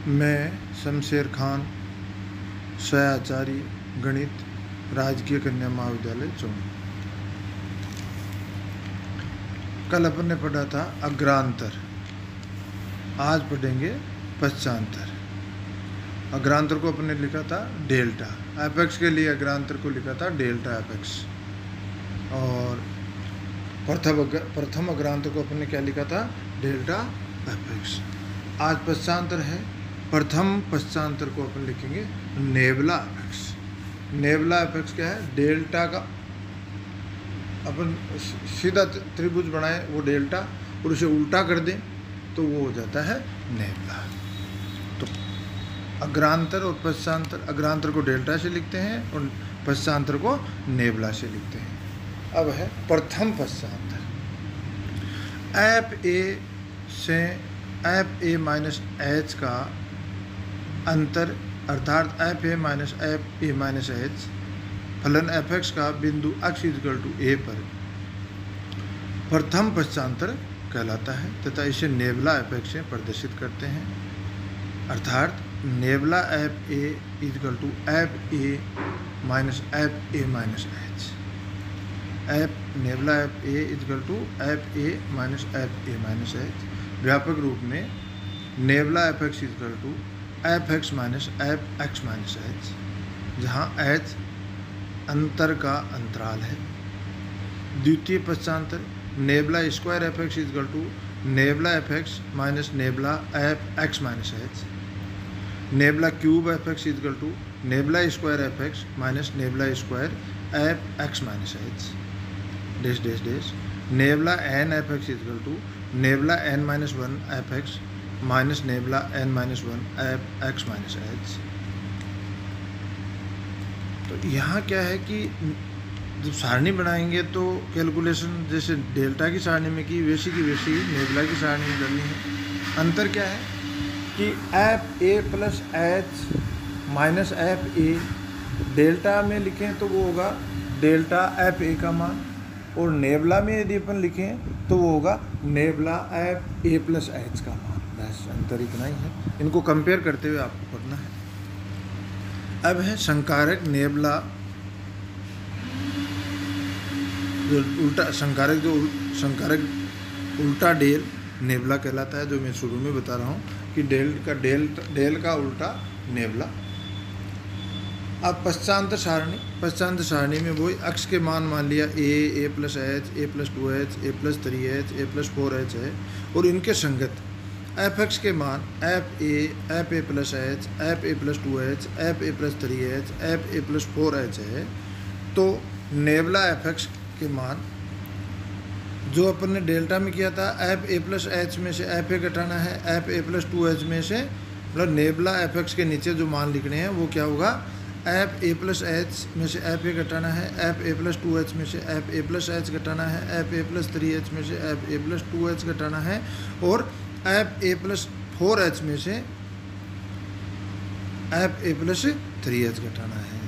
मैं शमशेर खान, सहआचार्य गणित, राजकीय कन्या महाविद्यालय चौंक। कल अपन ने पढ़ा था अग्रांतर, आज पढ़ेंगे पश्चांतर। अग्रांतर को अपन ने लिखा था डेल्टा, एपेक्स के लिए अग्रांतर को लिखा था डेल्टा एपेक्स, और प्रथम अग्रांतर को अपन ने क्या लिखा था, डेल्टा एपेक्स। आज पश्चांतर है, प्रथम पश्चांतर को अपन लिखेंगे नेबुला एपेक्स। नेबुला एपेक्स क्या है, डेल्टा का अपन सीधा त्रिभुज बनाए वो डेल्टा, और उसे उल्टा कर दें तो वो हो जाता है नेबुला। तो अग्रांतर और पश्चांतर, अग्रांतर को डेल्टा से लिखते हैं और पश्चांतर को नेबुला से लिखते हैं। अब है प्रथम पश्चांतर। एफ ए से एफ ए माइनस एच का अंतर अर्थात F A minus F A minus H फलन एफ एक्स का बिंदु x इक्वल टू ए पर प्रथम पश्चांतर कहलाता है तथा इसे नेबुला एपेक्स से प्रदर्शित करते हैं। अर्थात nebula F A equal to F A minus F A minus H, nebula F A equal to F A minus F A minus H. व्यापक रूप में nebula F x equal to F x minus F x minus H, जहाँ H अंतर का अंतराल है। द्वितीय पश्चांतर nebula square F x equal to nebula F x minus nebula F x minus H, nebula cube F x equal to nabla square F x minus nabla square F x minus h dash dash dash, nabla n f x equal to nabla n minus one f x minus nabla n minus one f x minus h. तो यहाँ क्या है कि जब सारणी बनाएंगे तो calculation जैसे डेल्टा की सारणी में की वैसी नेबुला की सारणी में करनी है। अंतर क्या है कि F a plus h minus F A delta में लिखें तो वो होगा डेल्टा एफ ए का मान, और नेबुला में यदि अपन लिखें तो वो होगा nebula F a plus h का मान। बस अंतर इतना ही है, इनको कंपेयर करते हुए आपको पढ़ना है। अब है संकारक नेबुला, जो उल्टा संकारक, जो संकारक उल्टा डेल नेबुला कहलाता है, जो मैं शुरू में बता रहा हूँ कि डेल का उल्टा नेबुला। अब पश्चांतर सारणी में वही अक्ष के मान लिया ए प्लस एच, ए प्लस 2h, ए प्लस 3h, ए प्लस 4h है, और इनके संगत एफ एक्स के मान F a plus H, F a plus 2h, F a plus 3h, F a plus 4h है। तो नेबुला एफ एक्स के मान जो अपन ने डेल्टा में किया था, एफ ए प्लस एच में से एफ ए घटाना है, एफ ए प्लस 2h में से, मतलब नेबुला एफ एक्स के नीचे जो मान लिखने हैं वो क्या होगा, एफ ए प्लस एच में से एफ ए घटाना है, एफ ए प्लस 2h में से एफ ए प्लस एच घटाना है, एफ ए प्लस 3h में से एफ ए प्लस 2h घटाना है, और एफ ए प्लस 4h में से एफ ए प्लस 3h घटाना है।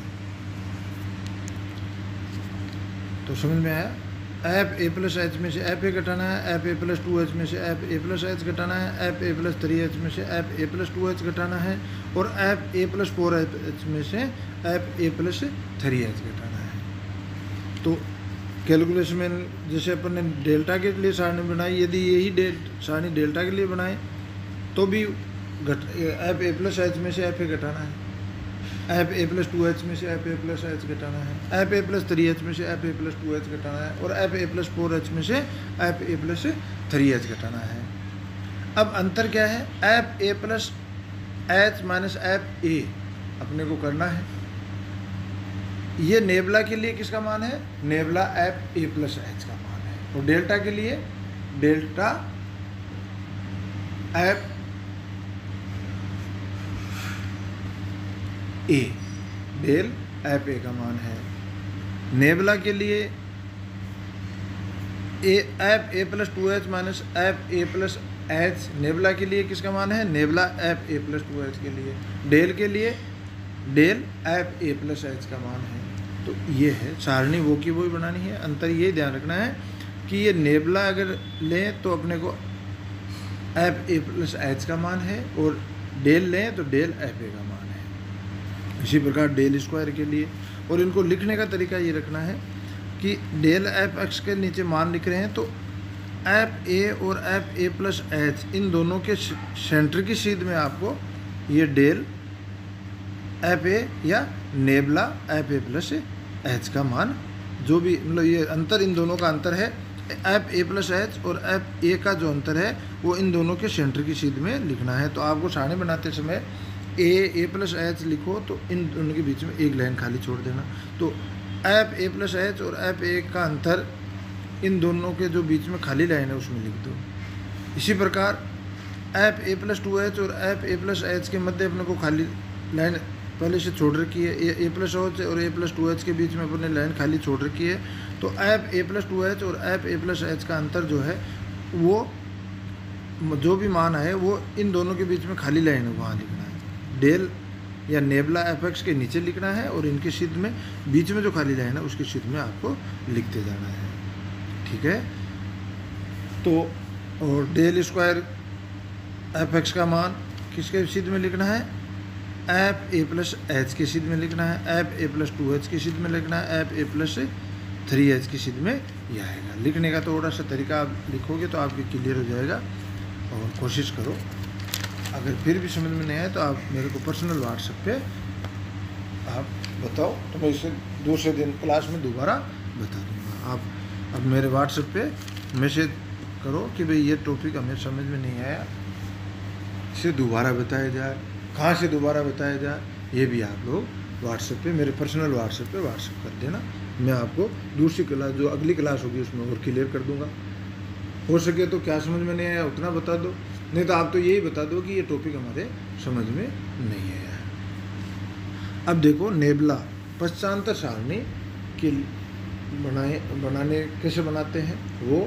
तो समझ में आया, एफ ए प्लस एच में से एफ ए घटाना है, एफ ए प्लस 2h में से एफ ए प्लस एच घटाना है, एफ ए प्लस 3h में से एफ ए प्लस 2h घटाना है, और एफ ए प्लस 4h में से एफ ए प्लस 3h घटाना है। तो कैलकुलेशन में जैसे अपन ने डेल्टा के लिए सारणी बनाई, यदि यही सारणी डेल्टा के लिए बनाए तो भी एफ ए प्लस एच में से एफ ए घटाना है, एफ ए प्लस 2h में से एफ ए प्लस एच घटाना है, एफ ए प्लस 3h में से एफ ए प्लस 2h घटाना है, और एफ ए प्लस 4h में से एफ ए प्लस 3h घटाना है। अब अंतर क्या है, F a plus h minus F A अपने को करना है। ये नेबुला के लिए किसका मान है, nabla F a plus h का मान है, और डेल्टा के लिए delta f a, del f a का मान है। नेबुला के लिए f a plus 2h minus F a plus h, nabla के लिए किसका मान है, nabla F a plus 2h के लिए। डेल के लिए del f a plus h का मान है। तो ये है सारणी, वो की वो ही बनानी है। अंतर ये ध्यान रखना है कि ये नेबुला अगर लें तो अपने को एफ ए प्लस एच का मान है, और डेल लें तो डेल एफ ए का मान है। इसी प्रकार डेल स्क्वायर के लिए, और इनको लिखने का तरीका ये रखना है कि डेल एफ एक्स के नीचे मान लिख रहे हैं तो एफ ए और F a plus H in दोनों के सेंटर की सीध में आपको ये डेल एफ ए या nebula f a plus h का मान, जो भी मतलब ये अंतर इन दोनों का अंतर है, एफ ए प्लस एच और एफ ए का जो अंतर है वो इन दोनों के सेंटर की सीध में लिखना है। तो आपको सारणी बनाते समय ए प्लस एच लिखो तो इन दोनों के बीच में एक लाइन खाली छोड़ देना। तो एफ ए प्लस एच और एफ ए का अंतर इन दोनों के जो बीच में खाली लाइन है उसमें लिख दो। इसी प्रकार एफ ए प्लस 2h और एफ ए प्लस एच के मध्य अपने को खाली लाइन पहले से छोड़ रखी है, ए प्लस एच और ए प्लस 2h के बीच में अपने लाइन खाली छोड़ रखी है। तो एफ ए प्लस 2h और एफ ए प्लस एच का अंतर जो है वो जो भी मान है वो इन दोनों के बीच में खाली लाइन है वहाँ लिखना है। डेल या नेबला एफ एक्स के नीचे लिखना है और इनकी सीध में बीच में जो खाली लाइन है उसकी सीध में आपको लिखते जाना है। ठीक है, तो और डेल स्क्वायर एफ एक्स का मान किसके सीध में लिखना है, एफ ए प्लस एच की सीध में लिखना है, एफ ए प्लस 2h की सीध में लिखना है, एफ ए प्लस 3h की सीध में यह आएगा। लिखने का थोड़ा सा तरीका आप लिखोगे तो आपके क्लियर हो जाएगा, और कोशिश करो। अगर फिर भी समझ में नहीं आए तो आप मेरे को पर्सनल व्हाट्सएप पे आप बताओ, तो मैं इसे दूसरे दिन क्लास में दोबारा बता दूँगा। आप अब मेरे व्हाट्सएप पे मैसेज करो कि भाई ये टॉपिक हमें समझ में नहीं आया, इसे दोबारा बताया जाए, कहाँ से दोबारा बताया जाए, ये भी आप लोग व्हाट्सएप पे मेरे पर्सनल व्हाट्सएप पे व्हाट्सएप कर देना। मैं आपको दूसरी क्लास जो अगली क्लास होगी उसमें और क्लियर कर दूँगा। हो सके तो क्या समझ में नहीं आया उतना बता दो, नहीं तो आप तो यही बता दो कि ये टॉपिक हमारे समझ में नहीं आया। अब देखो नेबला पश्चांतर सारणी के बनाने कैसे बनाते हैं वो,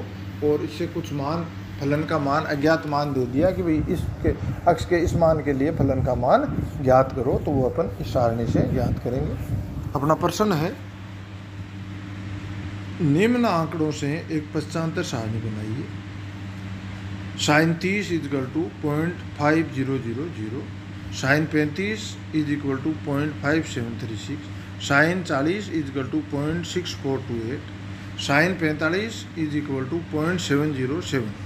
और इससे कुछ मान फलन का मान अज्ञात मान दे दिया कि भाई इसके अक्ष के इस मान के लिए फलन का मान ज्ञात करो, तो वो अपन इस सारणी से ज्ञात करेंगे। अपना प्रश्न है निम्न आंकड़ों से एक पश्चांतर सारणी बनाइए। Sine 30 is equal to 0.5000, sine 35 is equal to 0.5736, sine 40 is equal to 0.6428, sine 45 is equal to 0.707।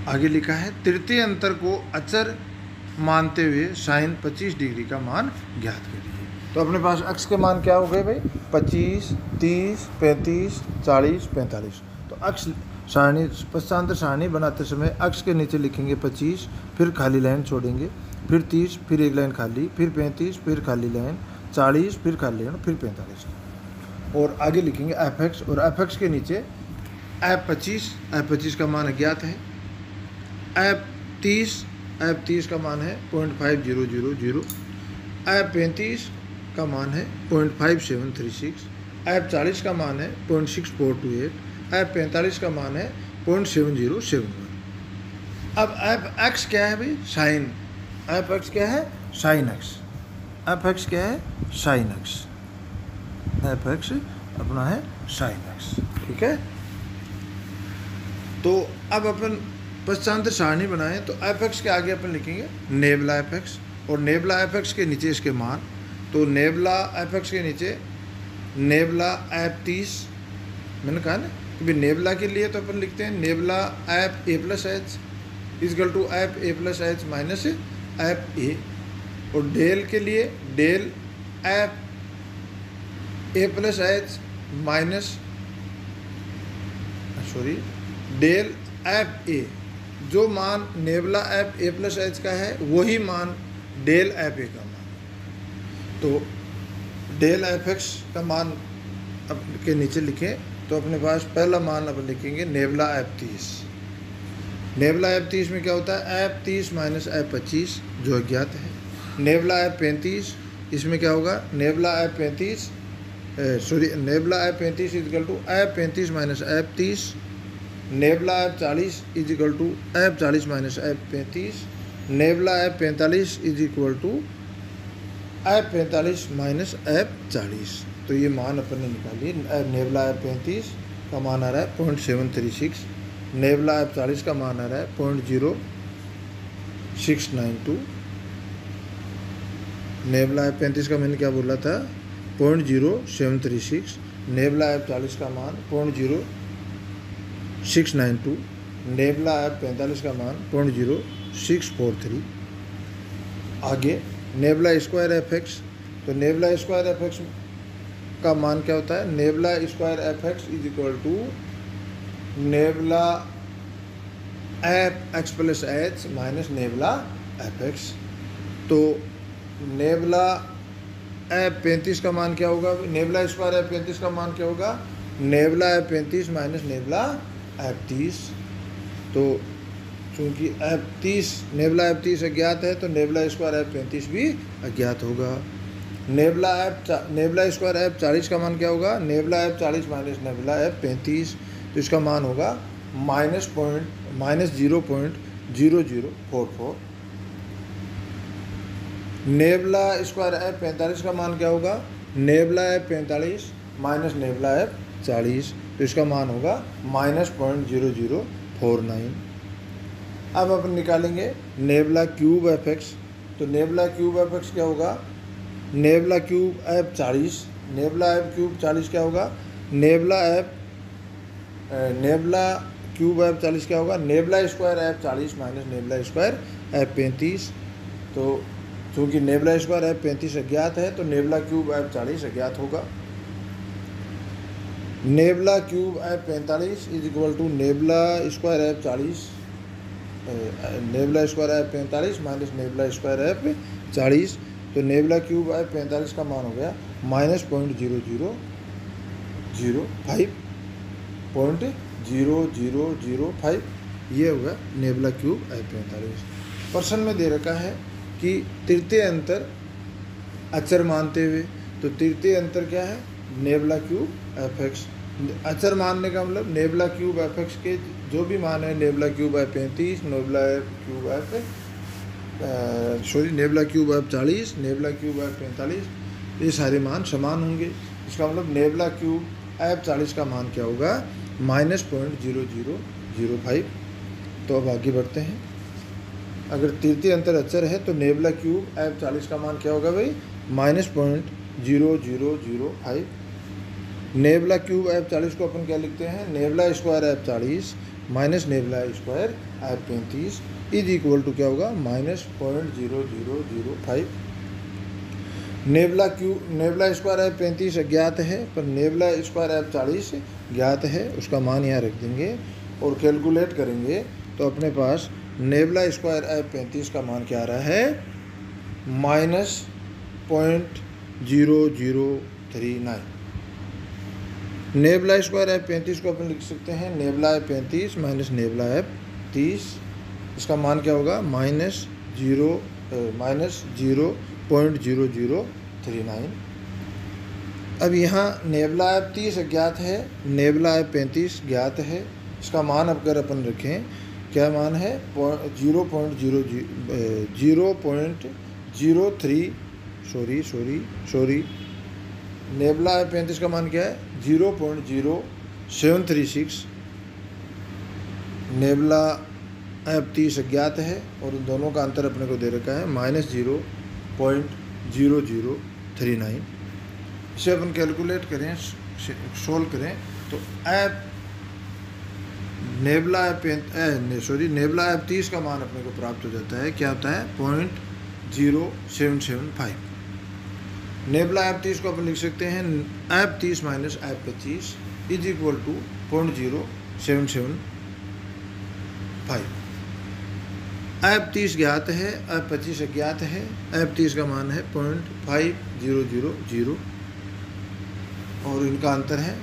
आगे लिखा है तृतीय अंतर को अचर मानते हुए साइन 25 डिग्री का मान ज्ञात करिए। तो अपने पास अक्ष के मान क्या हो गए भाई, 25, 30, 35, 40, 45। तो अक्ष सारणी पश्चांतर सारणी बनाते समय अक्ष के नीचे लिखेंगे 25, फिर खाली लाइन छोड़ेंगे, फिर 30, फिर एक लाइन खाली, फिर 35, फिर खाली लाइन, 40, फिर खाली लाइन, फिर 45। और आगे लिखेंगे एफ एक्स, और एफ एक्स के नीचे एफ 25 का मान अज्ञात है, एफ 30 का मान है 0.5000, एफ 35 का मान है 0.5736, एफ 40 का मान है 0.6428, एफ 45 का मान है 0.7071। अब एफ एक्स क्या है भाई, साइन, एफ एक्स क्या है, साइन एक्स, एफ एक्स क्या है, साइन एक्स, एफ एक्स अपना है साइन एक्स। ठीक है, तो अब अपन पश्चांतर सारणी बनाएं तो एफ एक्स के आगे अपन लिखेंगे नेबला एफ एक्स, और नेबला एफ एक्स के नीचे इसके मान। तो नेबला एफ एक्स के नीचे नेबला एफ 30, मैंने कहा ना कि भाई नेबला के लिए तो अपन लिखते हैं nabla f a plus h is equal to F a plus h minus F a, और डेल के लिए del f a plus h minus del f a, जो मान nabla f a plus h का है वही मान डेल एफ ए का मान। तो डेल एफ एक्स का मान अब के नीचे लिखें तो अपने पास पहला मान अपन लिखेंगे नेबला एफ 30। नेबला एफ 30 में क्या होता है, एफ 30 माइनस एफ 25 जो अज्ञात है। नेबला एफ 35, इसमें क्या होगा, nabla f 35 nabla f 35 is equal to f 35 minus f 30, nabla f 40 is equal to f 40 minus f 35, nabla f 45 is equal to f 45 minus f 40। तो ये मान अपन ने निकालिए, नेबला एफ 35 का मान आ रहा है 0.736, नेबला ऐप 40 का मान आ रहा है 0.0692। नेबला ऐप 35 का मैंने क्या बोला था 0.0736। नेबला ऐप 40 का मान 0.0692। नेबला ऐप 45 का मान 0.0643। आगे नेबला स्क्वायर एफ एक्स, तो नेबला स्क्वायर एफ एक्स का मान क्या होता है, nabla square F x is equal to nabla f x plus h minus nabla f x. तो नेबला एफ 35 का मान क्या होगा, नेबला स्क्वायर एफ 35 का मान क्या होगा, nabla f 35 minus nabla F 30। तो चूँकि एफ 30 नेबला एफ 30 अज्ञात है तो नेबला स्क्वायर एफ 35 भी अज्ञात होगा। नेबला स्क्वायर एफ 40 का मान क्या होगा, nabla f 40 minus nabla f 35, तो इसका मान होगा -0.0044। नेबला स्क्वायर एफ 45 का मान क्या होगा, nabla f 45 minus nabla f 40, तो इसका मान होगा -0.0049। अब अपन निकालेंगे नेबला क्यूब एफ एक्स, तो नेबला क्यूब एफ एक्स क्या होगा, nabla cube F 40, nebula F cube 40 क्या होगा, नेबला क्यूब एफ 40 क्या होगा, nebula square f 40 minus nabla square f 35। तो चूँकि नेबला स्क्वायर एफ 35 अज्ञात है तो नेबला क्यूब एफ 40 अज्ञात होगा। Nabla cube f 45 is equal to nabla square f 40, nabla square f 45 minus nabla square f 40, तो नेबला क्यूब एफ 45 का मान हो गया -0.0005। ये होगा नेबला क्यूब एफ 45। प्रश्न में दे रखा है कि तृतीय अंतर अचर मानते हुए, तो तृतीय अंतर क्या है, नेबला क्यूब एफ एक्स। अचर मानने का मतलब नेबला क्यूब एफ एक्स के जो भी मान है, nebula cube F 35, nebula cube F 40, nebula cube f 45, ये सारे मान समान होंगे। इसका मतलब नेबला क्यूब एफ 40 का मान क्या होगा, -0.0005। तो अब आगे बढ़ते हैं। अगर तृतीय अंतर अचर है तो नेबला क्यूब एफ 40 का मान क्या होगा भाई, -0.0005। नेबला क्यूब एफ 40 को अपन क्या लिखते हैं, nabla square f 40 minus nabla square f 35 is equal to क्या होगा, -0.0005। नेबला स्क्वायर एफ 35 अज्ञात है पर नेबला स्क्वायर एफ 40 ज्ञात है, उसका मान यहाँ रख देंगे और कैलकुलेट करेंगे तो अपने पास नेबला स्क्वायर एफ 35 का मान क्या आ रहा है, -0.0039। नेबला स्क्वायर एफ 35 को अपन लिख सकते हैं nabla f 35 minus nabla F 30, इसका मान क्या होगा, -0.0039। अब यहाँ नेबला एफ 30 अज्ञात है, नेबला एफ 35 ज्ञात है, इसका मान अगर अपन रखें क्या मान है, 0.03 नेबला एफ 35 का मान क्या है, 0.0736। नेबला एफ 30 अज्ञात है और इन दोनों का अंतर अपने को दे रखा है -0.0039। इसे अपन कैलकुलेट करें, सोल्व करें तो नेबला एफ 30 का मान अपने को प्राप्त हो जाता है, क्या होता है, 0.0775। नेबला एफ 30 को अपन लिख सकते हैं f 30 minus f 25 is equal to 0.0775। F 30 ज्ञात है, एफ 25 अज्ञात है, एफ 30 का मान है 0.5000 और इनका अंतर है,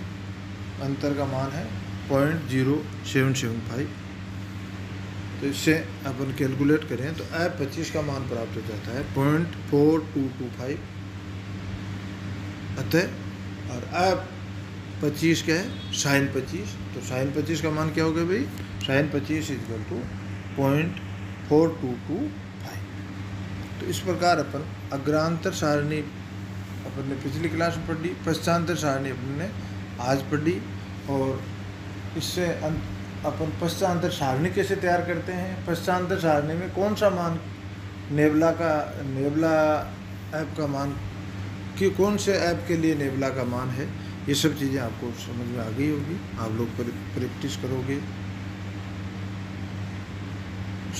अंतर का मान है 0.0775। तो इससे अपन कैलकुलेट करें तो एफ 25 का मान प्राप्त हो जाता है 0.4225 अतः, और एफ 25 क्या है, साइन 25, तो साइन 25 का मान क्या होगा भाई, साइन 25 इक्वल टू 0.4225। तो इस प्रकार अपन अग्रांतर सारणी अपन ने पिछली क्लास में पढ़ी, पश्चांतर सारणी अपन ने आज पढ़ी और इससे अपन पश्चांतर सारणी कैसे तैयार करते हैं, पश्चांतर सारणी में कौन सा मान नेबुला ऐप का मान कि कौन से ऐप के लिए नेबुला का मान है, ये सब चीज़ें आपको समझ में आ गई होगी। आप लोग प्रैक्टिस करोगे,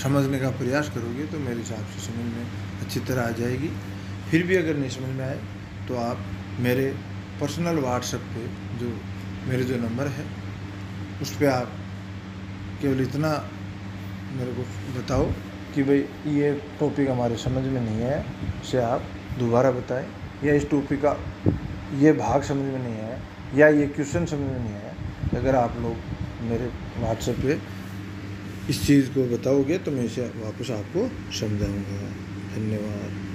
समझने का प्रयास करोगे तो मेरे हिसाब से समझ में अच्छी तरह आ जाएगी। फिर भी अगर नहीं समझ में आए तो आप मेरे पर्सनल व्हाट्सएप पे जो मेरे जो नंबर है उस पर आप केवल इतना मेरे को बताओ कि भाई ये टॉपिक हमारे समझ में नहीं है, इसे आप दोबारा बताएं, या इस टॉपिक का ये भाग समझ में नहीं आया या ये क्वेश्चन समझ में नहीं आया। अगर आप लोग मेरे व्हाट्सएप पे इस चीज़ को बताओगे तो मैं इसे वापस आपको समझाऊंगा। धन्यवाद।